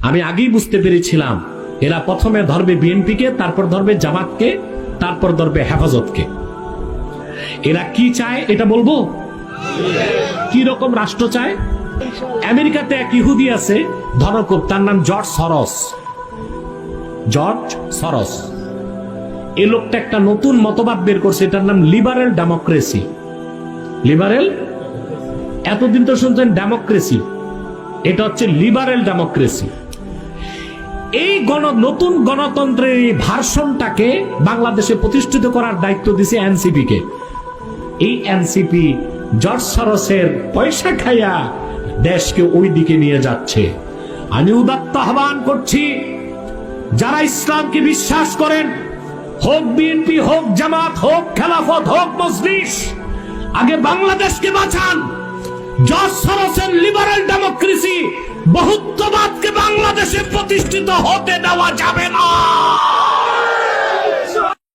আমি আগেই বুঝতে পেরেছিলাম এরা প্রথমে ধরবে বিএনপিকে, তারপর ধরবে জামাতকে, তারপর ধরবে হেফাজতকে। এরা কি চায় এটা বলবো? কি রকম রাষ্ট্র চায়? আমেরিকাতে এক ইহুদি আছে ধনকুব, তার নাম জর্জ সরস। জর্জ সরস এই লোকটা একটা নতুন মতবাদ বের করছে, এটার নাম লিবারেল ডেমোক্রেসি। লিবারেল, এতদিন তো শুনছেন ডেমোক্রেসি, এটা হচ্ছে লিবারেল ডেমোক্রেসি। এই নতুন গণতন্ত্রের এই ভার্সনটাকে বাংলাদেশে প্রতিষ্ঠিত করার দায়িত্ব দিছে এনসিপি কে। এই এনসিপি জর্জ সরসের পয়সা খাইয়া দেশকে ওই দিকে নিয়ে যাচ্ছে। আমি উদাত্ত আহ্বান করছি, যারা ইসলামকে বিশ্বাস করেন, হোক বিএনপি, হোক জামাত, হোক খেলাফত, হোক মজলিস, আগে বাংলাদেশকে বাঁচান। জর্জ সরসের লিবারেল ডেমোক্রেসি, বহুত্ববাদকে বাংলাদেশে প্রতিষ্ঠিত হতে দেওয়া যাবে না।